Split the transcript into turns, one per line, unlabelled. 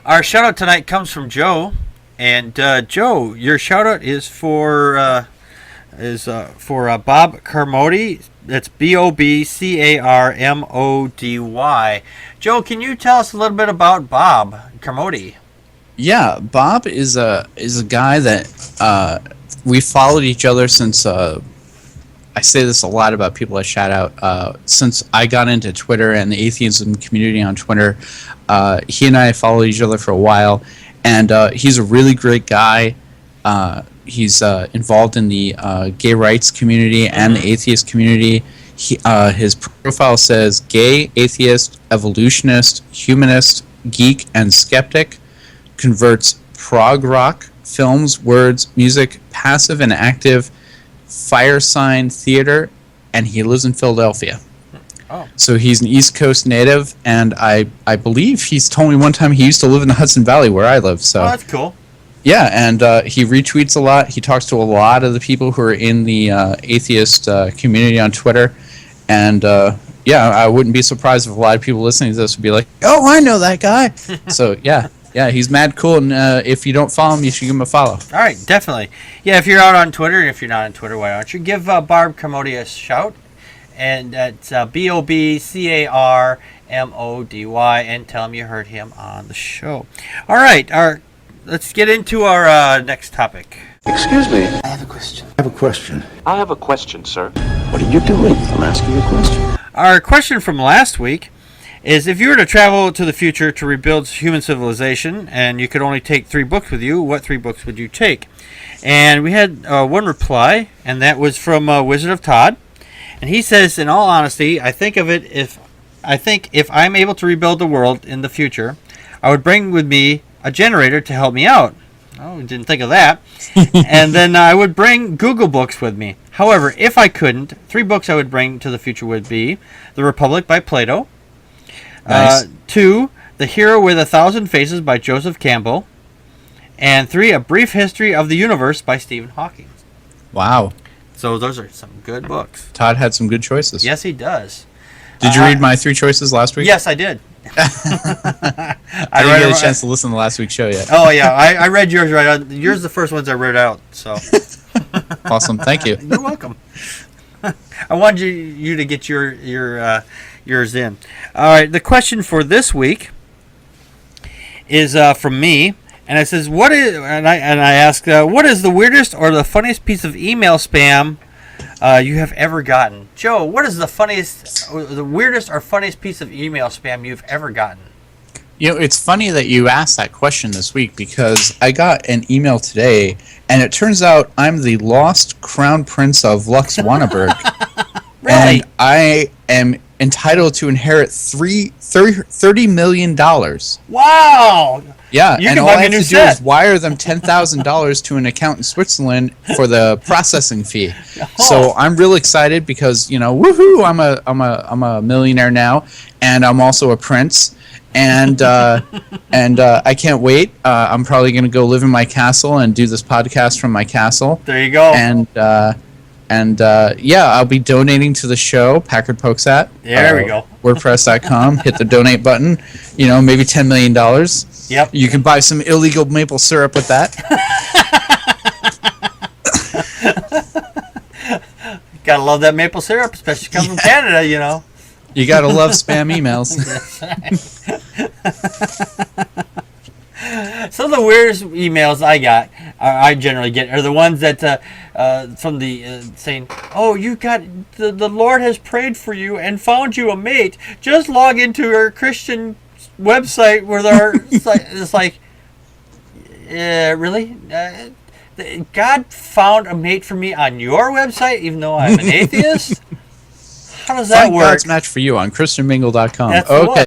Our shout out tonight comes from Joe, and Joe, your shout out is for Bob Carmody. That's Bobcarmody. Joe, can you tell us a little bit about Bob Carmody?
Yeah, Bob is a guy that we followed each other since. I say this a lot about people I shout out. Since I got into Twitter and the atheism community on Twitter, he and I followed each other for a while, and he's a really great guy. He's involved in the gay rights community and the atheist community. His profile says gay, atheist, evolutionist, humanist, geek, and skeptic. Converts prog rock, films, words, music, passive and active, fire sign theater, and he lives in Philadelphia.
Oh.
So he's an East Coast native, and I believe he's told me one time he used to live in the Hudson Valley where I live. So
that's cool.
Yeah, and he retweets a lot. He talks to a lot of the people who are in the atheist community on Twitter. And, I wouldn't be surprised if a lot of people listening to this would be like, oh, I know that guy. So, yeah, he's mad cool. And if you don't follow him, you should give him a follow.
All right, definitely. Yeah, if you're out on Twitter, and if you're not on Twitter, why don't you give Barb Carmody a shout? And that's Bobcarmody, and tell him you heard him on the show. All right, let's get into our next topic.
Excuse me.
I have a question.
I have a question.
I have a question, sir.
What are you doing? I'm asking you a question.
Our question from last week is, if you were to travel to the future to rebuild human civilization and you could only take 3 books with you, what 3 books would you take? And we had one reply, and that was from Wizard of Todd. And he says, in all honesty, I think if I'm able to rebuild the world in the future, I would bring with me a generator to help me out. Oh, we didn't think of that. And then I would bring Google Books with me. However, if I couldn't, 3 books I would bring to the future would be The Republic by Plato.
Nice.
2, The Hero with 1,000 Faces by Joseph Campbell. And 3, A Brief History of the Universe by Stephen Hawking.
Wow.
So those are some good books.
Todd had some good choices.
Yes, he does.
Did you read my 3 choices last week?
Yes, I did.
I didn't get a chance to listen to last week's show yet.
Oh, yeah. I read yours right out. Yours are the first ones I read out. So
Awesome. Thank you.
You're welcome. I wanted you to get yours in. All right. The question for this week is from me. And it says, what is the weirdest or the funniest piece of email spam you have ever gotten? Joe, what is the weirdest or funniest piece of email spam you've ever gotten?
You know, it's funny that you asked that question this week, because I got an email today, and it turns out I'm the lost crown prince of Lux Wannaberg.
Really?
And I am entitled to inherit $30 million.
Wow!
Yeah,
You
and
can
all
buy
I
me a
have
new
to do
set.
is wire them $10,000 to an account in Switzerland for the processing fee. So I'm real excited because, woohoo! I'm a millionaire now, and I'm also a prince, and I can't wait. I'm probably going to go live in my castle and do this podcast from my castle.
There you go.
And I'll be donating to the show, Packard Pokes at.
There we go.
WordPress.com. Hit the donate button. Maybe $10 million.
Yep.
You can buy some illegal maple syrup with that.
Gotta love that maple syrup, especially coming from Canada,
You gotta love spam emails.
Some of the weirdest emails I generally get are the ones that from the saying, "Oh, you got the Lord has prayed for you and found you a mate. Just log into our Christian website where there are." It's like, really? God found a mate for me on your website, even though I'm an atheist? How does that
Find
work?
God's match for you on ChristianMingle.com.
That's the
Okay.
one.